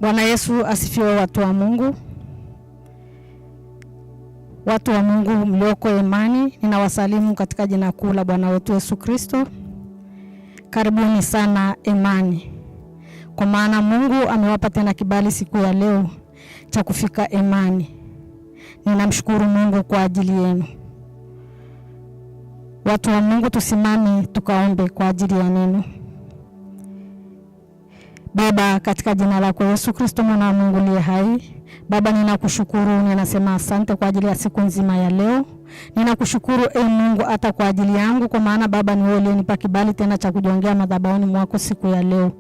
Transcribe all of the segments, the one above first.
Bwana Yesu asifiwe, watu wa Mungu. Watu wa Mungu mlioko imani, ninawasalimu katika jina kuu la Bwana wetu Yesu Kristo. Karibuni sana imani. Kwa maana Mungu amewapa tena kibali siku ya leo cha kufika imani. Ninamshukuru Mungu kwa ajili yenu. Watu wa Mungu, tusimame tukaombe kwa ajili ya neno. Baba, katika jina lako Yesu Kristo mwana wa Mungu aliye hai, Baba ninakushukuru, ninasema asante kwa ajili ya siku nzima ya leo. Ninakushukuru Mungu hata kwa ajili yangu, kwa maana Baba ni wewe uliyenipa kibali tena cha kujongea madhabahuni mwako siku ya leo.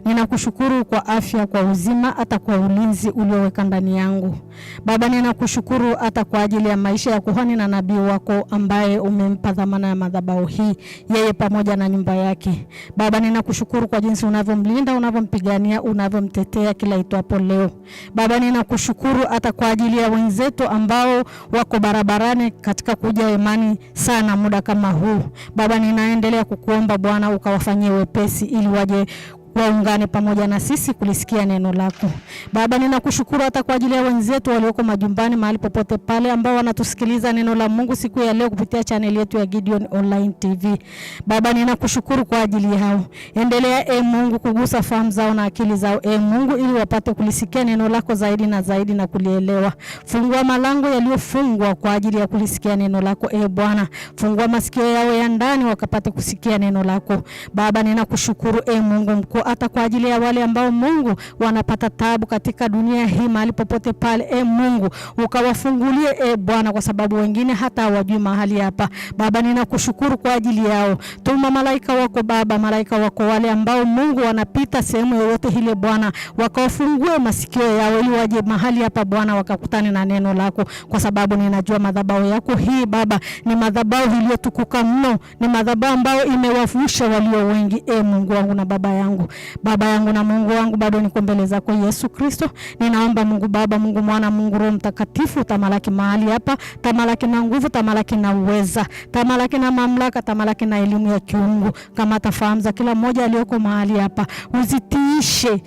Ninakushukuru kwa afya, kwa uzima, hata kwa ulinzi ulioweka ndani yangu. Baba ninakushukuru hata kwa ajili ya maisha ya kuhani na nabii wako ambaye umempa dhamana ya madhabahu hii, yeye pamoja na nyumba yake. Baba ninakushukuru kwa jinsi unavyomlinda, unavyompigania, unavyomtetea kila itwapo leo. Baba ninakushukuru hata kwa ajili ya wenzetu ambao wako barabarani katika kuja imani sana muda kama huu. Baba ninaendelea kukuomba Bwana ukawafanyie wepesi ili waje waungane pamoja na sisi kulisikia neno lako. Baba ninakushukuru hata kwa ajili ya wenzetu walioko majumbani mahali popote pale ambao wanatusikiliza neno la Mungu siku ya leo kupitia channel yetu ya Gideon Online TV. Baba ninakushukuru kwa ajili yao. Endelea Mungu kugusa fahamu zao na akili zao Mungu, ili wapate kulisikia neno lako zaidi na zaidi na kulielewa. Fungua malango yaliyofungwa kwa ajili ya kulisikia neno lako Bwana. Fungua masikio yao ya ndani wakapate kusikia neno lako. Baba ninakushukuru Mungu mkuu hata kwa ajili ya wale ambao Mungu wanapata taabu katika dunia hii mahali popote pale Mungu ukawafungulie Bwana, kwa sababu wengine hata hawajui mahali hapa. Baba ninakushukuru kwa ajili yao. Tuma malaika wako Baba, malaika wako wale ambao Mungu wanapita sehemu yoyote ile Bwana, wakawafungue masikio yao ili waje mahali hapa Bwana wakakutane na neno lako, kwa sababu ninajua madhabahu yako hii Baba ni madhabahu iliyotukuka mno, ni madhabahu ambayo imewavusha walio wengi Mungu wangu na Baba yangu. Baba yangu na Mungu wangu, bado niko mbele zako Yesu Kristo. Ninaomba Mungu Baba, Mungu Mwana, Mungu Roho Mtakatifu, tamalaki mahali hapa, tamalaki na nguvu, tamalaki na uweza, tamalaki na mamlaka, tamalaki na elimu ya kiungu, kama tafahamu za kila mmoja aliyoko mahali hapa. Uzitiishe,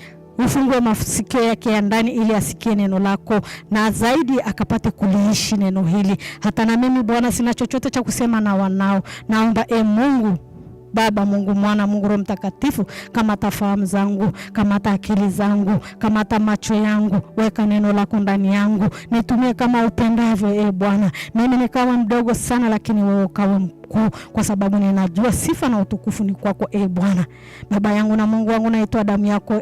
ufungue masikio yake ya ndani ili asikie neno lako na zaidi akapate kuliishi neno hili. Hata na mimi Bwana sina chochote cha kusema na wanao. Naomba Mungu Baba, Mungu Mwana, Mungu Roho Mtakatifu, kama tafahamu zangu, kama akili zangu, kama macho yangu, weka neno lako ndani yangu. Nitumie kama upendavyo Bwana. Mimi nikawa mdogo sana, lakini wewe ukawa mkuu, kwa sababu ninajua sifa na utukufu ni kwako Bwana. Baba yangu na Mungu wangu, naitoa damu yako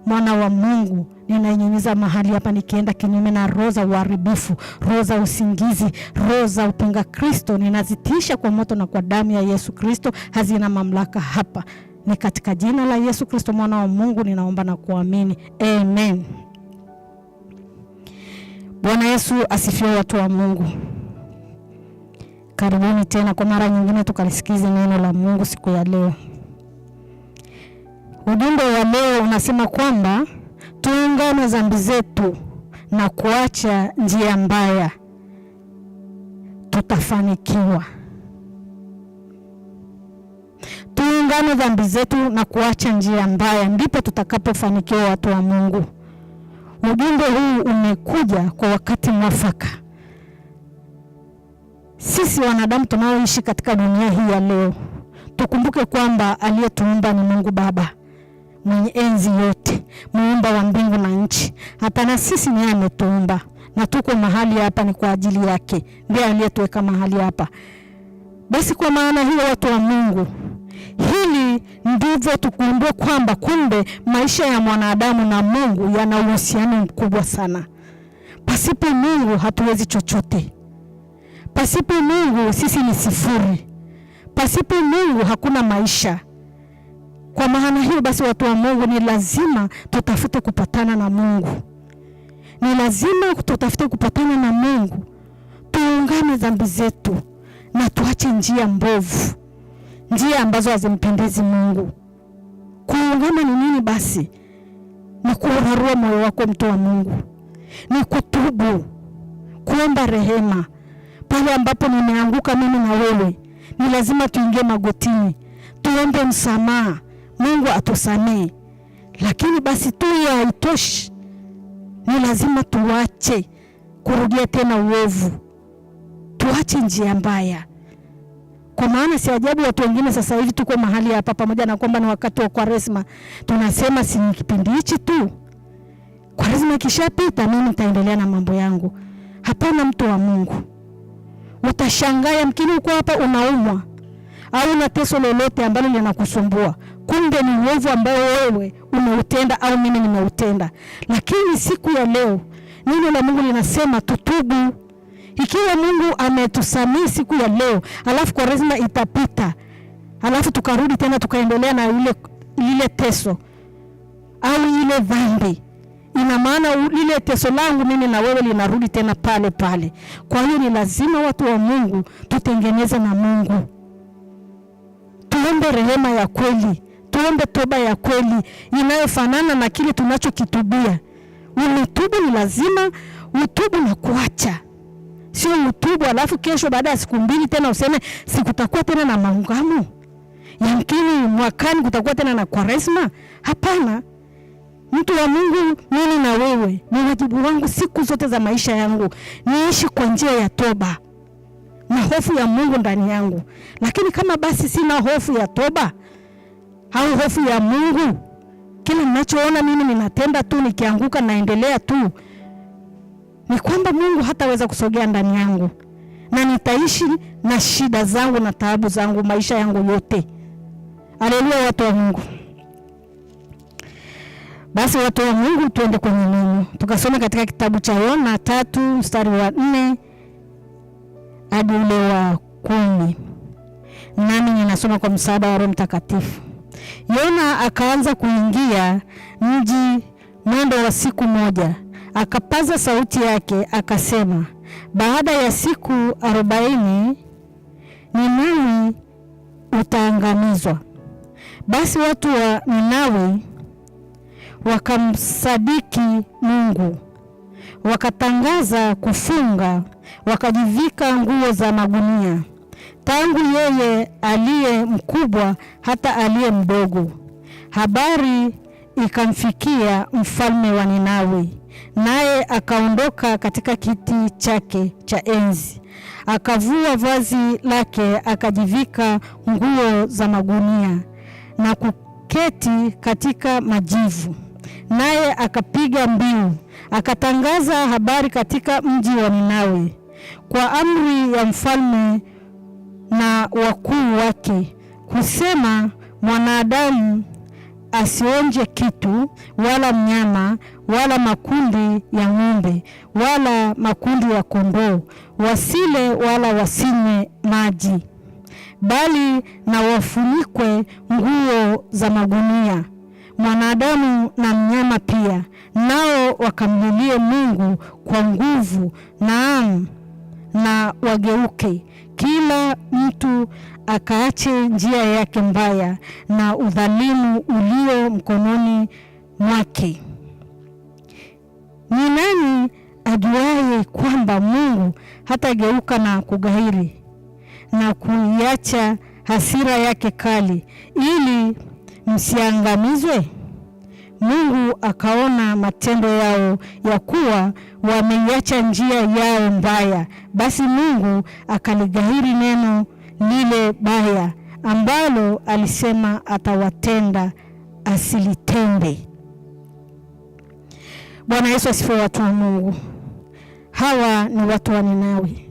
Mwana wa Mungu, ninainyunyiza mahali hapa, nikienda kinyume na roho za uharibifu, roho za usingizi, roho za upinga Kristo, ninazitisha kwa moto na kwa damu ya Yesu Kristo. Hazina mamlaka hapa. Ni katika jina la Yesu Kristo Mwana wa Mungu ninaomba na kuamini. Amen. Bwana Yesu asifiwe, watu wa Mungu. Karibuni tena kwa mara nyingine tukalisikize neno la Mungu siku ya leo. Ujumbe wa leo unasema kwamba tuungane dhambi zetu na kuacha njia mbaya, tutafanikiwa. Tuungane dhambi zetu na kuacha njia mbaya, ndipo tutakapofanikiwa, watu wa Mungu. Ujumbe huu umekuja kwa wakati mwafaka. Sisi wanadamu tunaoishi katika dunia hii ya leo, tukumbuke kwamba aliyetuumba ni Mungu Baba mwenye enzi yote, muumba wa mbingu na nchi. Hata na sisi ni ametuumba, na tuko mahali hapa ni kwa ajili yake. Ndiye aliyetuweka mahali hapa. Basi kwa maana hiyo, watu wa Mungu, hili ndivyo tukundue kwamba kumbe maisha ya mwanadamu na Mungu yana uhusiano mkubwa sana. Pasipo Mungu hatuwezi chochote. Pasipo Mungu sisi ni sifuri. Pasipo Mungu hakuna maisha. Kwa maana hiyo basi, watu wa Mungu, ni lazima tutafute kupatana na Mungu. Ni lazima tutafute kupatana na Mungu. Tuungane dhambi zetu na tuache njia mbovu, njia ambazo hazimpendezi Mungu. Kuungana ni nini basi? Ni kuharua moyo wako, mtu wa Mungu. Ni kutubu, kuomba rehema. Pale ambapo nimeanguka mimi na wewe, ni lazima tuingie magotini, tuombe msamaha, Mungu atusamee. Lakini basi tu haitoshi. Ni lazima tuache kurudia tena uovu, tuache njia mbaya. Kwa maana si ajabu watu wengine sasa hivi tuko mahali hapa, pamoja na kwamba ni wakati wa Kwaresma, tunasema si kipindi hichi tu, Kwaresma ikishapita mimi nitaendelea na mambo yangu. Hapana, mtu wa Mungu. Utashangaa yamkini uko hapa unaumwa au una teso lolote ambalo linakusumbua, kumbe ni uovu ambao wewe umeutenda au mimi nimeutenda. Lakini siku ya leo neno la Mungu linasema tutubu. Ikiwa Mungu ametusamehe siku ya leo, alafu Kwaresma itapita, alafu tukarudi tena tukaendelea na ile teso au ile dhambi, ina maana ile teso langu mimi na wewe linarudi tena pale pale. Kwa hiyo ni lazima watu wa Mungu tutengeneze na Mungu. Tuombe rehema ya kweli, tuombe toba ya kweli inayofanana na kile tunachokitubia. Umetubu, ni lazima utubu na kuacha. Sio utubu alafu kesho baada ya siku 2 tena useme sikutakuwa tena na maungamo, yamkini mwakani kutakuwa tena na Kwaresma. Hapana. Mtu wa Mungu, mimi na wewe, ni wajibu wangu siku zote za maisha yangu niishi kwa njia ya toba na hofu ya Mungu ndani yangu. Lakini kama basi sina hofu ya toba au hofu ya Mungu, kila ninachoona mimi ninatenda tu, nikianguka naendelea tu, ni kwamba Mungu hataweza kusogea ndani yangu na nitaishi na shida zangu na taabu zangu maisha yangu yote. Haleluya, watu wa Mungu. Basi watu wa Mungu, tuende kwenye neno. Tukasome katika kitabu cha Yona 3 mstari wa 4 hadi ule wa 10. Nami ninasoma kwa msaada wa Roho Mtakatifu. Yona akaanza kuingia mji mwendo wa siku moja, akapaza sauti yake akasema, baada ya siku 40 Ninawi utaangamizwa. Basi watu wa Ninawi wakamsadiki Mungu, wakatangaza kufunga, wakajivika nguo za magunia, tangu yeye aliye mkubwa hata aliye mdogo. Habari ikamfikia mfalme wa Ninawi, naye akaondoka katika kiti chake cha enzi, akavua vazi lake, akajivika nguo za magunia na kuketi katika majivu. Naye akapiga mbiu, akatangaza habari katika mji wa Ninawi kwa amri ya mfalme na wakuu wake, kusema, mwanadamu asionje kitu, wala mnyama, wala makundi ya ng'ombe, wala makundi ya kondoo, wasile wala wasinywe maji, bali na wafunikwe nguo za magunia, mwanadamu na mnyama pia, nao wakamlilie Mungu kwa nguvu, naam, na wageuke, kila mtu akaache njia yake mbaya na udhalimu ulio mkononi mwake. Ni nani ajuaye kwamba Mungu hatageuka na kughairi na kuiacha hasira yake kali, ili msiangamizwe? Mungu akaona matendo yao, ya kuwa wameiacha njia yao mbaya. Basi Mungu akalighairi neno lile baya ambalo alisema atawatenda, asilitende. Bwana Yesu asifiwe, watu wa Mungu. Hawa ni watu wa Ninawi,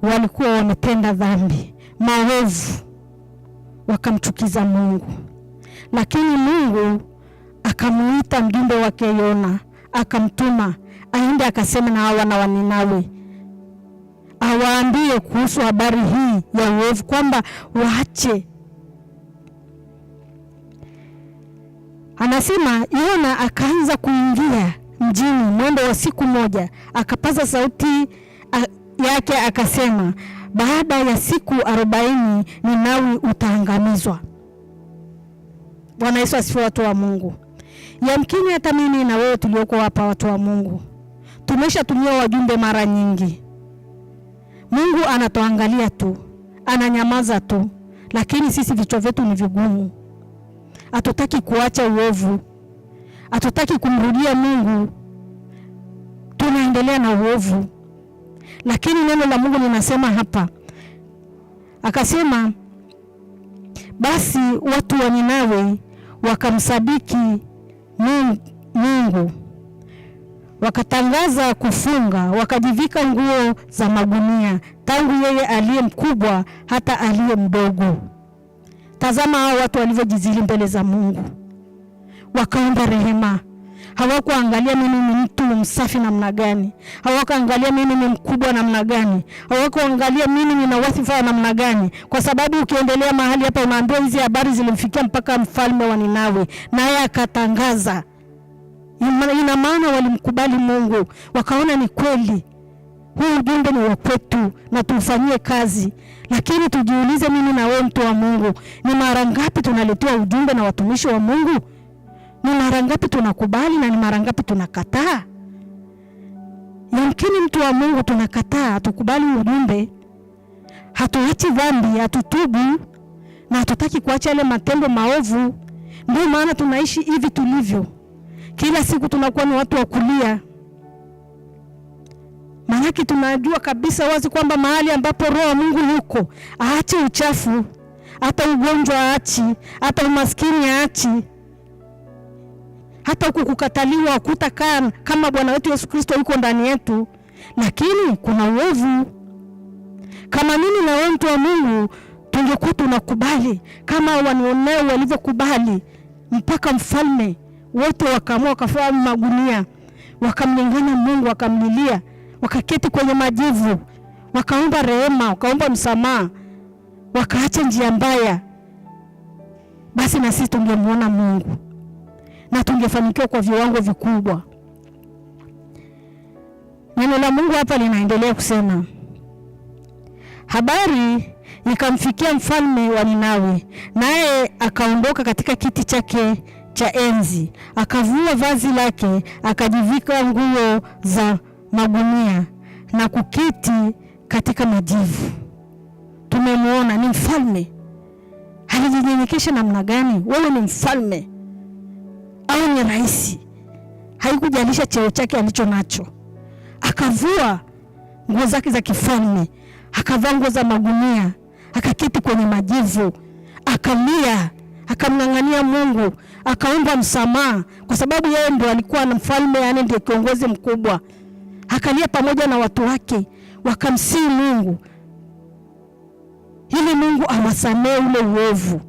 walikuwa wametenda dhambi, maovu, wakamchukiza Mungu. Lakini Mungu akamuita mjumbe wake Yona, akamtuma aende akasema na hawa wana wa Ninawi, awaambie kuhusu habari hii ya uovu, kwamba waache. Anasema Yona akaanza kuingia mjini mwendo wa siku moja, akapaza sauti yake akasema, baada ya siku 40 Ninawi utaangamizwa. Bwana Yesu asifiwe, watu wa Mungu. Yamkini hata mimi na wewe tulioko hapa, watu wa Mungu, tumeshatumia wajumbe mara nyingi. Mungu anatuangalia tu, ananyamaza tu, lakini sisi vichwa vyetu ni vigumu. Hatutaki kuacha uovu, hatutaki kumrudia Mungu. wakaendelea na uovu. Lakini neno la Mungu linasema hapa, akasema basi watu wa Ninawi wakamsadiki Mungu, wakatangaza kufunga, wakajivika nguo za magunia, tangu yeye aliye mkubwa hata aliye mdogo. Tazama hao watu walivyojizili mbele za Mungu, wakaomba rehema. Hawakuangalia mimi ni mtu msafi namna gani, hawakuangalia mimi ni mkubwa namna gani, hawakuangalia mimi nina wadhifa namna gani, kwa sababu ukiendelea mahali hapa unaambiwa hizi habari zilimfikia mpaka mfalme wa Ninawi, naye akatangaza. Ina maana walimkubali Mungu, wakaona ni kweli huu ujumbe ni wa kwetu na tufanyie kazi. Lakini tujiulize, mimi na wewe mtu wa Mungu, ni mara ngapi tunaletewa ujumbe na watumishi wa Mungu? Ni mara ngapi tunakubali na ni mara ngapi tunakataa? Yamkini mtu wa Mungu tunakataa, hatukubali ujumbe, hatuachi dhambi, hatutubu na hatutaki kuacha yale matendo maovu. Ndio maana tunaishi hivi tulivyo. Kila siku tunakuwa ni watu wa kulia. Maanake tunajua kabisa wazi kwamba mahali ambapo Roho wa Mungu yuko, aache uchafu, hata ugonjwa aachi, hata umaskini aachi, hata kukataliwa kutakaa kama Bwana wetu Yesu Kristo yuko ndani yetu. Lakini kuna uovu. Kama mimi na wewe mtu wa Mungu tungekuwa tunakubali kama wanioneo walivyokubali, mpaka mfalme wote wakaamua wakafaa magunia, wakamlingana Mungu, wakamlilia, wakaketi kwenye majivu, wakaomba rehema, wakaomba msamaha, wakaacha njia mbaya, basi na sisi tungemuona Mungu na tungefanikiwa kwa viwango vikubwa. Neno la Mungu hapa linaendelea kusema, habari ikamfikia mfalme wa Ninawi, naye akaondoka katika kiti chake cha enzi, akavua vazi lake, akajivika nguo za magunia na kuketi katika majivu. Tumemuona ni mfalme. Alijinyenyekesha namna gani? Wewe ni mfalme au ni rais, haikujalisha cheo chake alicho nacho. Akavua nguo zake za kifalme, akavaa nguo za magunia, akaketi kwenye majivu, akalia, akamng'ang'ania Mungu, akaomba msamaha, kwa sababu yeye ndio alikuwa na mfalme, yani ndiye kiongozi mkubwa. Akalia pamoja na watu wake, wakamsihi Mungu ili Mungu awasamee ule uovu.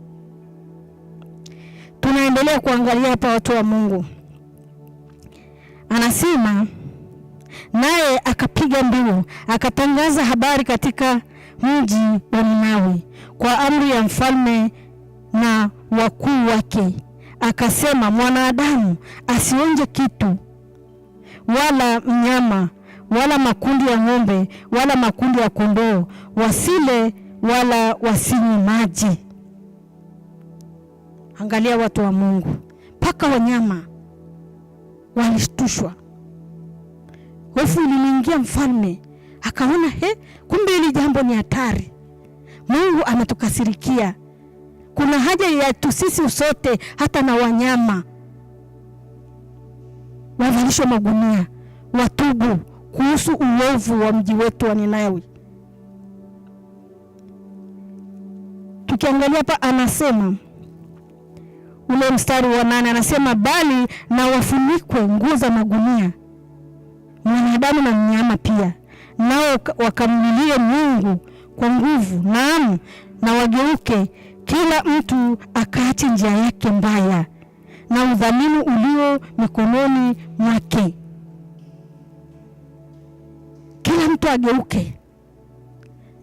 Tunaendelea kuangalia hapa watu wa Mungu. Anasema, naye akapiga mbiu, akatangaza habari katika mji wa Ninawi kwa amri ya mfalme na wakuu wake. Akasema, mwanadamu asionje kitu, wala mnyama, wala makundi ya ng'ombe, wala makundi ya kondoo, wasile wala wasinywe maji. Angalia watu wa Mungu, paka wanyama walishtushwa. Hofu iliingia mfalme, akaona kumbe hili jambo ni hatari. Mungu ametukasirikia. Kuna haja ya sisi sote, hata na wanyama wavalishwe magunia, watubu kuhusu uovu wa mji wetu wa Ninawi. Tukiangalia hapa anasema, ule mstari wa 8 anasema, bali na wafunikwe nguo za magunia, mwanadamu na mnyama pia, nao wakamlilie Mungu kwa nguvu, naam, na wageuke kila mtu akaache njia yake mbaya na udhalimu ulio mikononi mwake. Kila mtu ageuke.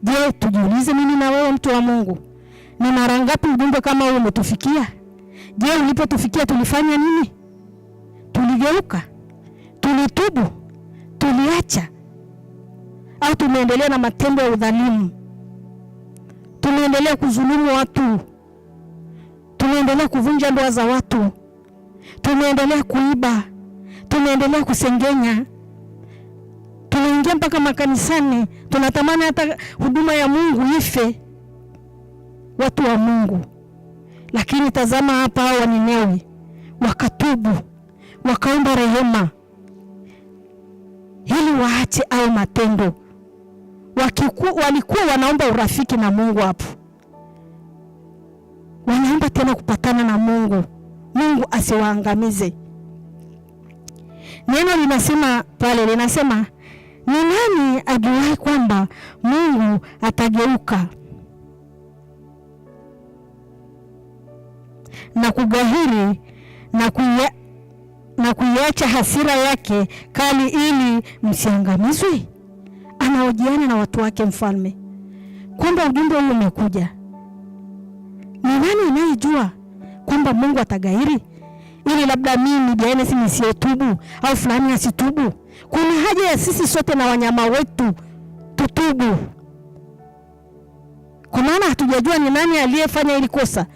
Je, tujiulize mimi na wewe mtu wa Mungu, ni mara ngapi ujumbe kama huu umetufikia? Je, ulipotufikia tulifanya nini? Tuligeuka? Tulitubu? Tuliacha? Au tumeendelea na matendo ya udhalimu? Tumeendelea kudhulumu watu? Tumeendelea kuvunja ndoa za watu? Tumeendelea kuiba? Tumeendelea kusengenya? Tunaingia mpaka makanisani, tunatamani hata huduma ya Mungu ife. Watu wa Mungu, lakini tazama hapa hao wa Ninawi wakatubu, wakaomba rehema ili waache au matendo. Walikuwa wanaomba urafiki na Mungu hapo. Wanaomba tena kupatana na Mungu. Mungu asiwaangamize. Neno linasema pale, linasema ni nani ajuaye kwamba Mungu atageuka na kugahiri na kuiacha hasira yake kali ili msiangamizwe? Anaojiana na watu wake mfalme kwamba ujumbe huu umekuja. Ni nani anayejua kwamba Mungu atagahiri ili labda mimi Janes nisietubu au fulani asitubu? Kuna haja ya sisi sote na wanyama wetu tutubu, kwa maana hatujajua ni nani aliyefanya ili kosa.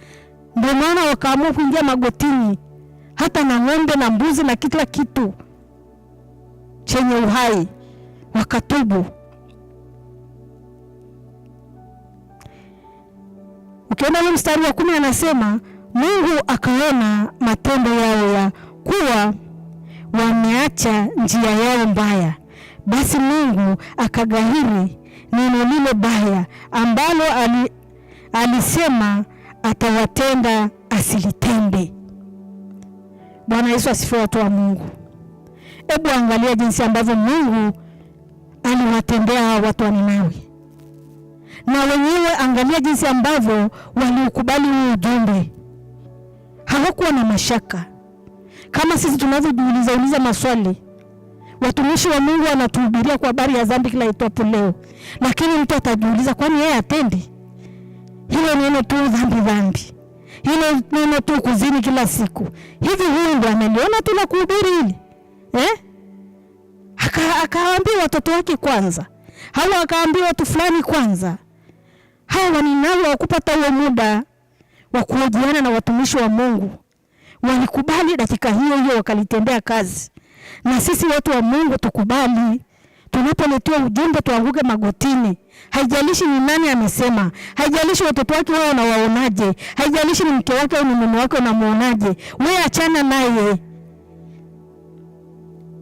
Ndio maana wakaamua kuingia magotini, hata na ng'ombe na mbuzi na kila kitu chenye uhai wakatubu. Ukiona ule mstari wa 10 anasema Mungu akaona matendo yao ya kuwa wameacha njia yao mbaya, basi Mungu akagahiri neno lile baya ambalo alisema atawatenda asilitende. Bwana Yesu asifiwe, watu wa Mungu. Hebu angalia jinsi ambavyo Mungu aliwatendea watu wa Ninawi. Na wenyewe angalia jinsi ambavyo waliukubali huu ujumbe. Hawakuwa na mashaka. Kama sisi tunavyojiuliza maswali. Watumishi wa Mungu wanatuhubiria kwa habari ya dhambi kila itwapo leo. Lakini mtu atajiuliza, kwani yeye atendi? Hilo neno tu dhambi. Hilo neno tu kuzini kila siku. Hivi huyu ndiye ameliona tu la kuhubiri hili? Akawaambia watoto wake kwanza. Hawa akaambia watu fulani kwanza. Hawa Ninawi wakupata huo muda wa kuhojiana na watumishi wa Mungu. Walikubali dakika hiyo wakalitendea kazi. Na sisi watu wa Mungu tukubali. Tunapoletewa ujumbe tuanguke magotini. Haijalishi ni nani amesema. Haijalishi watoto wake wao unawaonaje. Haijalishi ni mke wake au ni mume wake unamuonaje. Wewe achana naye.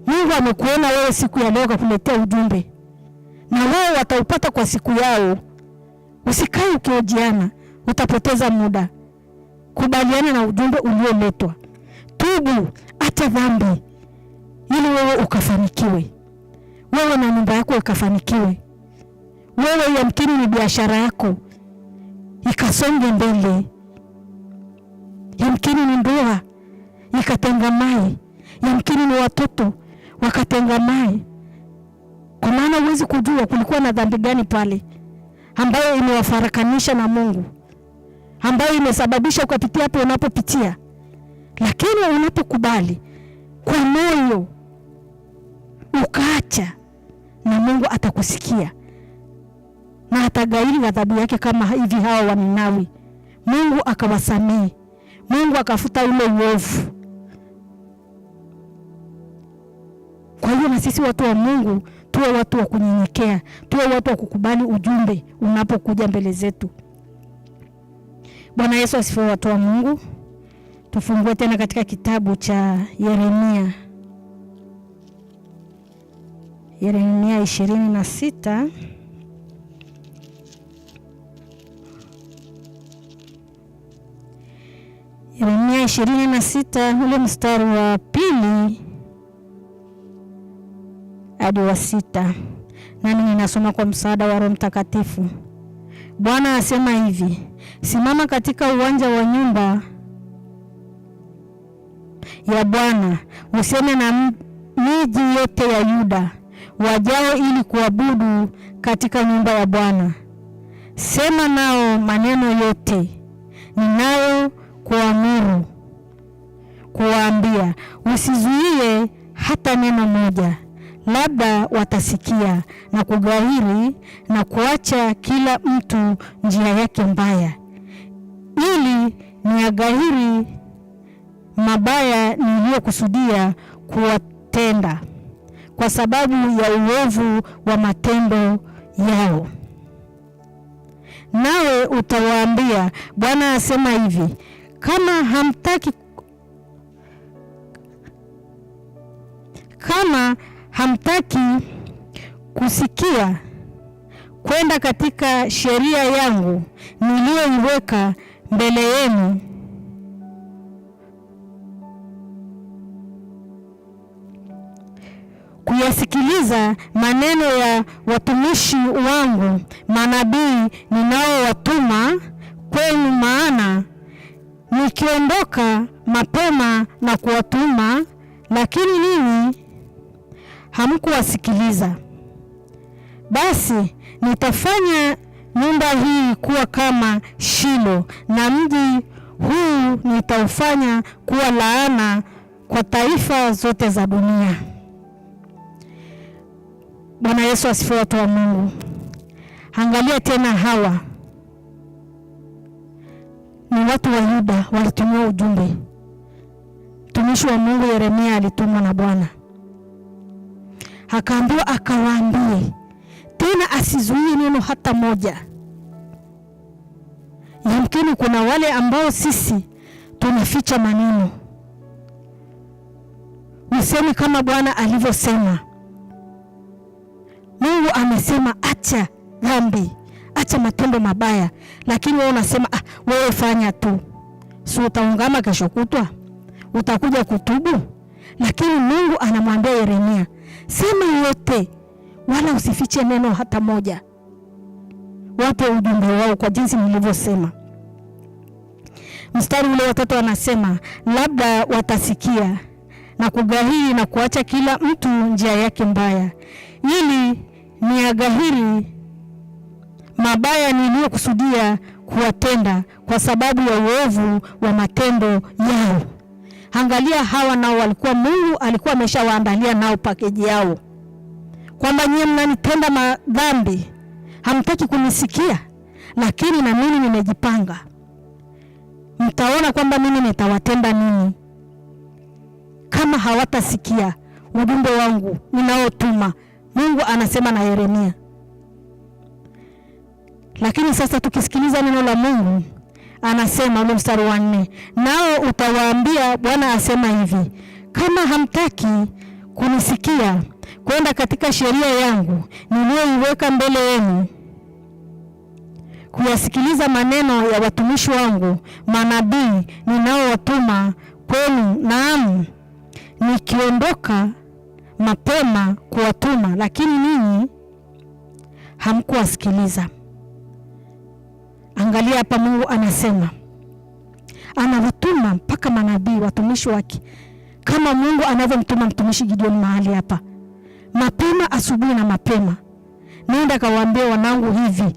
Mungu amekuona wewe siku ya leo akakuletea ujumbe. Na wao wataupata kwa siku yao. Usikae ukiojiana, utapoteza muda. Kubaliana na ujumbe ulioletwa. Tubu, acha dhambi ili wewe ukafanikiwe. Wewe na nyumba yako ikafanikiwe. Wewe yamkini ni biashara yako ikasonge mbele. Yamkini ni ndoa ikatengamae. Yamkini ni watoto wakatengamae. Kwa maana huwezi kujua kulikuwa na dhambi gani pale ambayo imewafarakanisha na Mungu, ambayo imesababisha ukapitia hapo unapopitia. Lakini unapokubali kwa moyo ukaacha, na Mungu atakusikia na atagairi adhabu yake kama hivi hao wa Ninawi. Mungu akawasamehe. Mungu akafuta ule uovu. Kwa hiyo na sisi watu wa Mungu tuwe watu wa kunyenyekea, tuwe watu wa kukubali ujumbe unapokuja mbele zetu. Bwana Yesu asifiwe, watu wa Mungu. Tufungue tena katika kitabu cha Yeremia 26. Yeremia 26 ule mstari wa 2 hadi wa 6. Nami ninasoma kwa msaada wa Roho Mtakatifu. Bwana asema hivi: simama katika uwanja wa nyumba ya Bwana, useme na miji yote ya Yuda wajao ili kuabudu katika nyumba ya Bwana. Sema nao maneno yote ninayo kuamuru kuwaambia, usizuie hata neno moja, labda watasikia na kughairi na kuacha kila mtu njia yake mbaya, ili niaghairi mabaya niliyokusudia kuwatenda kwa sababu ya uovu wa matendo yao. Nawe utawaambia, Bwana asema hivi, kama hamtaki kusikia kwenda katika sheria yangu niliyoiweka mbele yenu, kuyasikiliza maneno ya watumishi wangu manabii ninaowatuma kwenu, maana nikiondoka mapema na kuwatuma, lakini ninyi hamkuwasikiliza. Basi nitafanya nyumba hii kuwa kama Shilo, na mji huu nitaufanya kuwa laana kwa taifa zote za dunia. Bwana Yesu asifiwe, watu wa Mungu. Angalia tena, hawa ni watu wa Yuda walitumia ujumbe. Mtumishi wa Mungu Yeremia alitumwa na Bwana, akaambiwa akawaambie tena asizuie neno hata moja. Yamkini kuna wale ambao sisi tunaficha maneno. Usemi kama Bwana alivyosema. Mungu amesema acha dhambi, acha matendo mabaya, lakini wewe unasema wewe fanya tu. Si utaungama kesho kutwa? Utakuja kutubu? Lakini Mungu anamwambia Yeremia, sema yote, wala usifiche neno hata moja. Wape ujumbe wao kwa jinsi nilivyosema. Mstari ule wa 3 anasema, labda watasikia na kugahiri na kuacha kila mtu njia yake mbaya, ili niagahiri mabaya niliyokusudia kuwatenda kwa sababu ya uovu wa matendo yao. Angalia, hawa nao walikuwa, Mungu alikuwa ameshawaandalia nao pakeji yao, kwamba nyinyi mnanitenda madhambi, hamtaki kunisikia, lakini na mimi nimejipanga. Mtaona kwamba mimi nitawatenda nini kama hawatasikia ujumbe wangu ninaotuma. Mungu anasema na Yeremia. Lakini sasa tukisikiliza neno la Mungu, anasema ule mstari wa 4, nao utawaambia Bwana asema hivi, kama hamtaki kunisikia kwenda katika sheria yangu niliyoiweka mbele yenu, kuyasikiliza maneno ya watumishi wangu manabii ninaowatuma kwenu, naam, nikiondoka mapema kuwatuma, lakini ninyi hamkuwasikiliza. Angalia hapa, Mungu anasema anawatuma mpaka manabii, watumishi wake, kama Mungu anavyomtuma mtumishi Gideon mahali hapa, mapema asubuhi na mapema, nenda kawaambie wanangu hivi,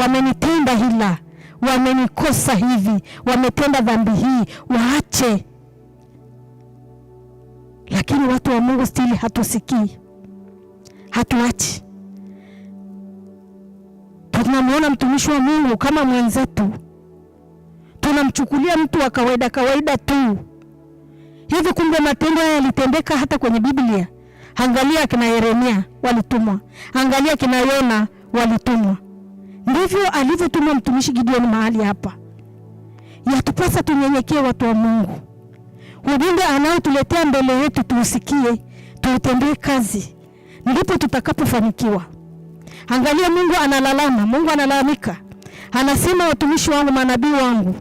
wamenitenda hila, wamenikosa hivi, wametenda dhambi hii, waache. Lakini watu wa Mungu stili hatusikii, hatuachi. Tunamuona mtumishi wa Mungu kama mwenzetu, tunamchukulia mtu wa kawaida tu hivi, kumbe matendo haya yalitendeka hata kwenye Biblia. Angalia kina Yeremia walitumwa, angalia kina Yona walitumwa. Ndivyo alivyotumwa mtumishi Gideon mahali hapa. Yatupasa tunyenyekee, watu wa Mungu. Ujumbe anaotuletea mbele yetu tuusikie, tuutendee kazi, ndipo tutakapofanikiwa. Angalia, Mungu analalama, Mungu analalamika. Anasema watumishi wangu manabii wangu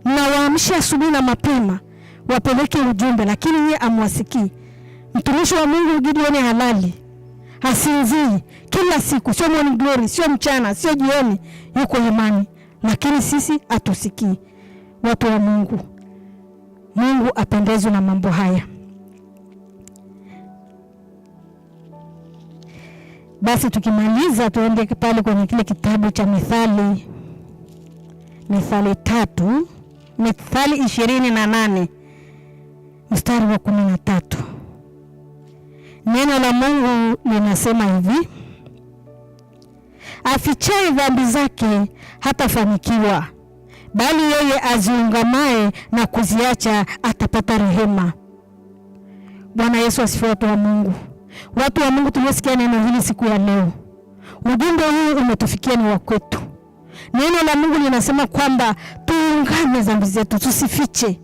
nawaamsha asubuhi na mapema wapeleke ujumbe, lakini yeye amwasikii. Mtumishi wa Mungu Gideon halali, hasinzii, kila siku, sio morning glory, sio mchana, sio jioni, yuko imani, lakini sisi hatusikii. Watu wa Mungu, Mungu apendezwe na mambo haya. Basi tukimaliza tuende pale kwenye kile kitabu cha Mithali 3, Mithali 28 mstari wa 13. Neno la Mungu linasema hivi, afichaye dhambi zake hatafanikiwa, bali yeye aziungamaye na kuziacha atapata rehema. Bwana Yesu asifiwe, watu wa Mungu. Watu wa Mungu, tuliosikia neno hili siku ya leo, ujumbe huu umetufikia, ni wa kwetu. Neno la Mungu linasema kwamba tuungame dhambi zetu, tusifiche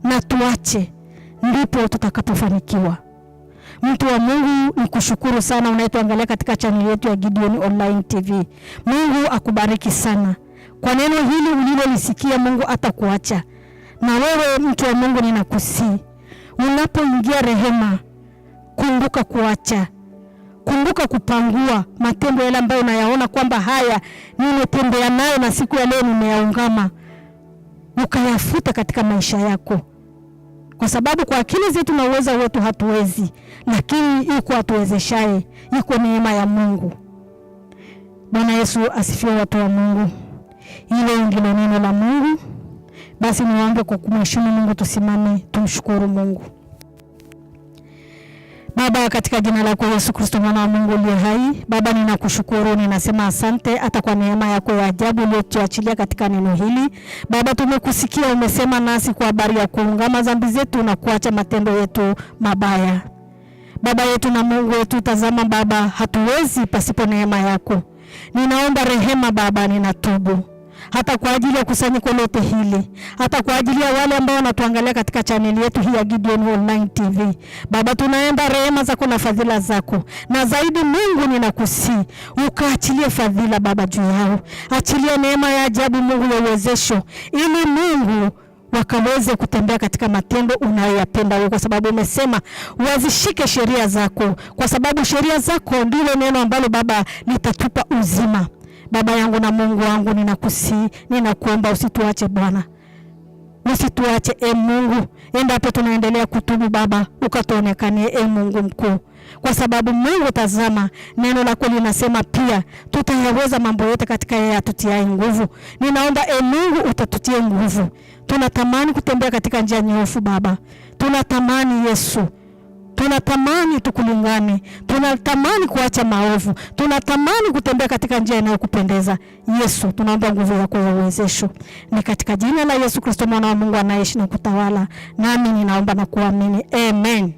na tuache, ndipo tutakapofanikiwa. Mtu wa Mungu, nikushukuru sana unayetuangalia katika channel yetu ya Gideon Online TV. Mungu akubariki sana. Kwa neno hili ulilolisikia, Mungu atakuacha. Na wewe mtu wa Mungu, ninakusii, unapoingia rehema, kumbuka kuacha. Kumbuka kupangua matendo yale ambayo unayaona kwamba haya nimetembea nayo na siku ya leo nimeyaungama. Ukayafuta katika maisha yako. Kwa sababu kwa akili zetu na uwezo wetu hatuwezi, lakini yuko atuwezeshaye, yuko neema ya Mungu. Bwana Yesu asifiwe, watu wa Mungu. Hilo ndilo neno la Mungu. Basi niombe kwa kumheshimu Mungu, tusimame tumshukuru Mungu. Baba, katika jina lako Yesu Kristo mwana wa Mungu aliye hai, Baba ninakushukuru, ninasema asante hata kwa neema yako ya ajabu uliyotuachilia katika neno hili. Baba, tumekusikia umesema nasi kwa habari ya kuungama dhambi zetu na kuacha matendo yetu mabaya. Baba yetu na Mungu wetu, tazama Baba, hatuwezi pasipo neema yako. Ninaomba rehema Baba, ninatubu. Hata kwa ajili ya kusanyiko lote hili, hata kwa ajili ya wale ambao wanatuangalia katika channel yetu hii ya Gideon Online TV. Baba, tunaomba rehema zako na fadhila zako. Na zaidi Mungu, ninakusii ukaachilie fadhila Baba juu yao. Achilia neema ya ajabu Mungu ya uwezesho, ili Mungu wakaweze kutembea katika matendo unayoyapenda wewe, kwa sababu umesema wazishike sheria zako, kwa sababu sheria zako ndilo neno ambalo Baba litatupa uzima. Baba yangu na Mungu wangu, ninakusii, ninakuomba usituache Bwana. Usituache Mungu. Endapo tunaendelea kutubu Baba, ukatuonekanie Mungu mkuu. Kwa sababu Mungu, tazama neno lako linasema pia tutayaweza mambo yote katika yeye atutiaye nguvu. Ninaomba Mungu utatutie nguvu. Tunatamani kutembea katika njia nyoofu Baba. Tunatamani Yesu. Tunatamani tukulingane. Tunatamani kuacha maovu. Tunatamani kutembea katika njia inayokupendeza. Yesu, tunaomba nguvu yako ya uwezesho. Ni katika jina la Yesu Kristo mwana wa Mungu anaishi na kutawala. Nami ninaomba na kuamini. Amen.